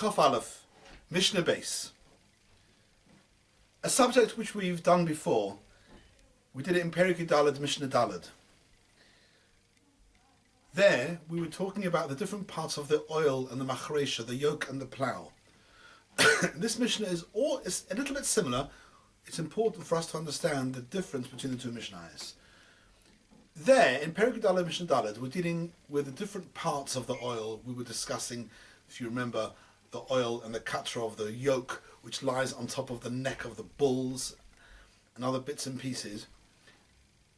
Chof Aleph, Mishnah base. A subject which we've done before. We did it in Perek Daled, Mishnah Daled. There, we were talking about the different parts of the oil and the machresha, the yoke and the plough. This Mishnah is a little bit similar. It's important for us to understand the difference between the two Mishnahs. There, in Perek Daled, Mishnah Daled, we're dealing with the different parts of the oil. We were discussing, if you remember, the oil and the katra of the yoke, which lies on top of the neck of the bulls, and other bits and pieces.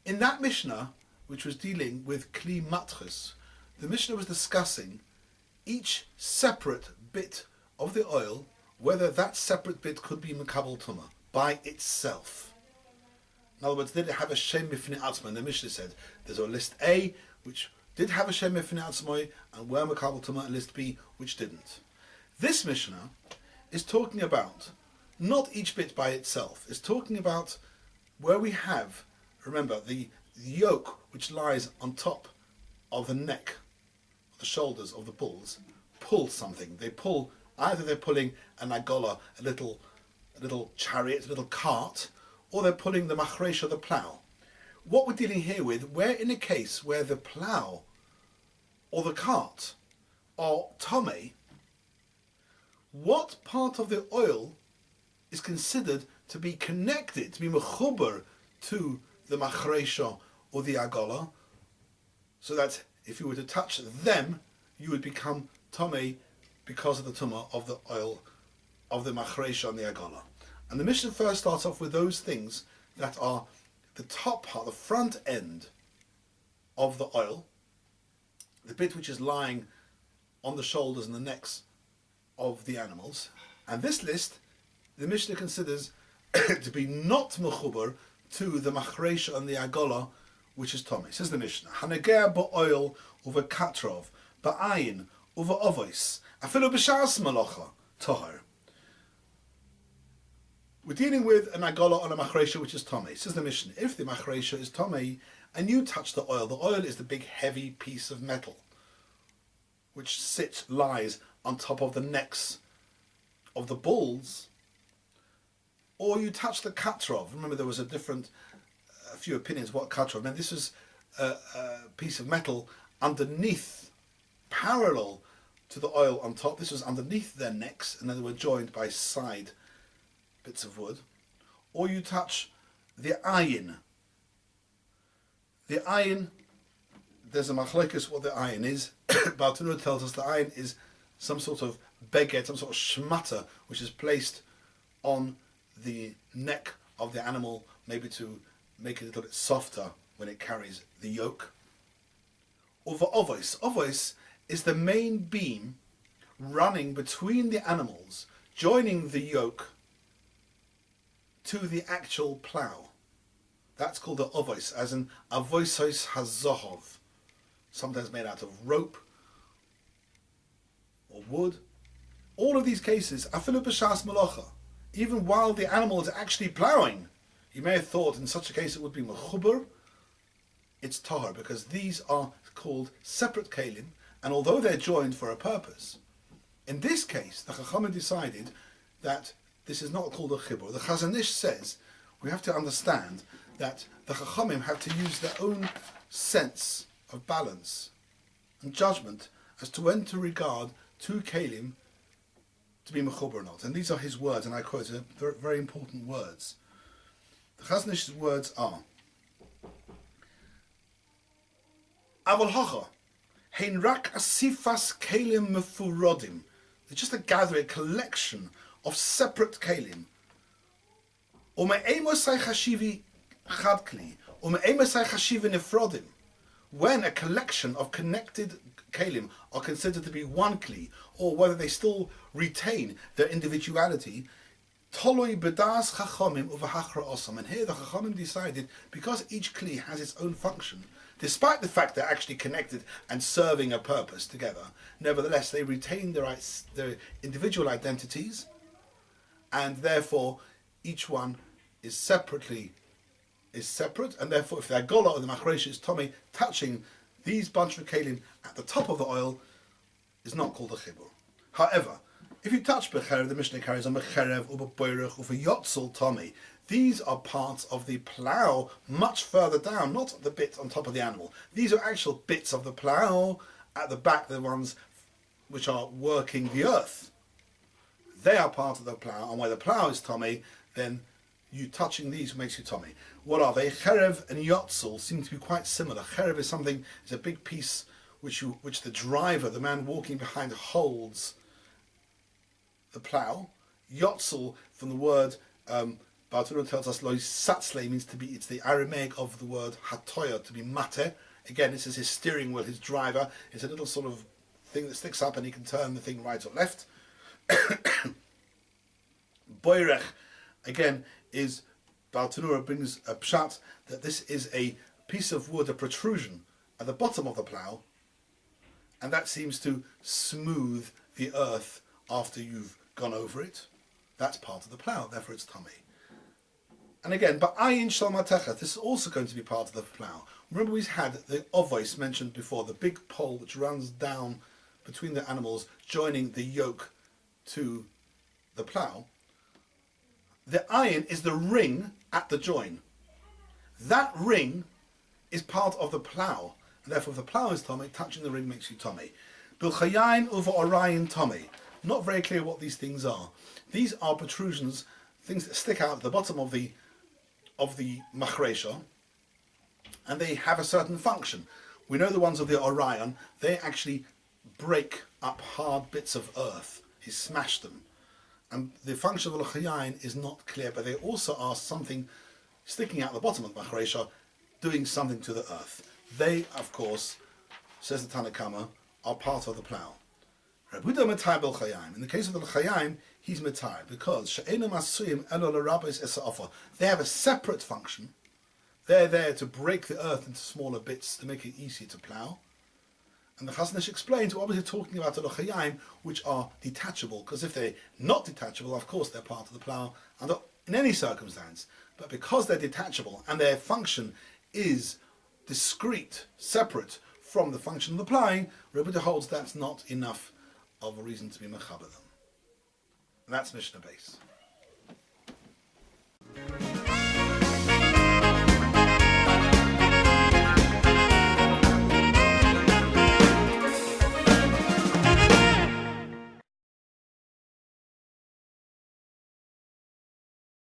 In that Mishnah, which was dealing with kli matchus, the Mishnah was discussing each separate bit of the oil, whether that separate bit could be mekabel tumah by itself. In other words, did it have a shem mifnei atzmai? And the Mishnah said there's a list A which did have a shem mifnei atzmai and were mekabel tumah, and list B which didn't. This Mishnah is talking about not each bit by itself. It's talking about where we have, remember, the yoke which lies on top of the neck, the shoulders of the bulls, pull something. They're pulling an agola, a little chariot, a little cart, or they're pulling the machresha, the plough. What we're dealing here with, we're in a case where the plough or the cart are tomei. What part of the oil is considered to be connected, to be mechuber to the machresha or the agola, so that if you were to touch them, you would become tomei because of the tumah of the oil of the machresha and the agola. And the Mishnah first starts off with those things that are the top part, the front end of the oil, the bit which is lying on the shoulders and the necks of the animals. And this list, the Mishnah considers to be not mechuber to the machresha and the agola, which is tomei. Says the Mishnah, Haneger ba'oil uva katrov, ba'ayin uva ovois, afilu b'shas malacha, tohar. We're dealing with an agola and a machresha which is tomei. Says the Mishnah, if the machresha is tomei and you touch the oil is the big heavy piece of metal which lies on top of the necks of the bulls, or you touch the katrov. Remember, there was a few opinions what katrov meant. This was a piece of metal underneath, parallel to the oil on top. This was underneath their necks, and then they were joined by side bits of wood. Or you touch the ayin. The ayin, there's a machlekes what the ayin is. Bartunu tells us the ayin is some sort of beged, some sort of shmata, which is placed on the neck of the animal, maybe to make it a little bit softer when it carries the yoke. Over ovois. Ovois is the main beam running between the animals, joining the yoke to the actual plough. That's called the ovois, as in avoisos hazohov, sometimes made out of rope or wood. All of these cases, afilu b'shas malacha, even while the animal is actually ploughing, you may have thought in such a case it would be mechuber. It's tahar, because these are called separate kelim, and although they're joined for a purpose, in this case the Chachamim decided that this is not called a chibur. The Chazon Ish says we have to understand that the Chachamim have to use their own sense of balance and judgment as to when to regard two kelim to be mechuber or not. And these are his words, and I quote, they're very important words. The Chazon Ish's words are, Aval hacha, hein rak asifas kelim mefurodim. They're just a gathering, a collection of separate kelim. Ume'emosai chashivi chadkli, ume'emosai chashivi nefrodim. When a collection of connected kelim are considered to be one kli, or whether they still retain their individuality, toloi bedas chachamim uvahachra osam. And here the chachamim decided, because each kli has its own function, despite the fact they're actually connected and serving a purpose together, nevertheless they retain their individual identities, and therefore each one is separate, and therefore if the agola or the machresha is tomei, touching these bunch of kelim at the top of the oil is not called a chibur. However, If you touch becherev, the Mishnah carries on becherev, ubepoirech, uveyotzel tomei. These are parts of the plough much further down, not the bit on top of the animal. These are actual bits of the plough at the back, the ones which are working the earth. They are part of the plough, and where the plough is tomei, then you touching these makes you tomei. What are they? Cherev and yotzel seem to be quite similar. Cherev is a big piece which the driver, the man walking behind, holds the plough. Yotzel, from the word, Bartolo tells us, Lo satzle means to be, it's the Aramaic of the word hatoya, to be mate. Again, this is his steering wheel, his driver. It's a little sort of thing that sticks up and he can turn the thing right or left. Boirech, again, is, Bartanura brings a pshat that this is a piece of wood, a protrusion at the bottom of the plough, and that seems to smooth the earth after you've gone over it. That's part of the plough, therefore it's tomei. And again, but ayin shel matechet, this is also going to be part of the plough. Remember we had the ovois mentioned before, the big pole which runs down between the animals, joining the yoke to the plough. The ayin is the ring at the join. That ring is part of the plough, and therefore if the plough is tomei, touching the ring makes you tomei. Bilchayayin uva orayin tomei. Not very clear what these things are. These are protrusions, things that stick out at the bottom of the machresha, and they have a certain function. We know the ones of the Orion, they actually break up hard bits of earth. He smashed them. And the function of the L'chayayin is not clear, but they also are something sticking out the bottom of the machresha, doing something to the earth. They, of course, says the Tanakama, are part of the plough. In the case of the L'chayayin, he's metai, because they have a separate function. They're there to break the earth into smaller bits to make it easier to plough. And the Chazon Ish explains, we're obviously talking about the L'chayayin, which are detachable, because if they're not detachable, of course they're part of the plough under in any circumstance. But because they're detachable and their function is discrete, separate from the function of the ploughing, Rebbe holds that's not enough of a reason to be mechaber them. And that's Mishnah base.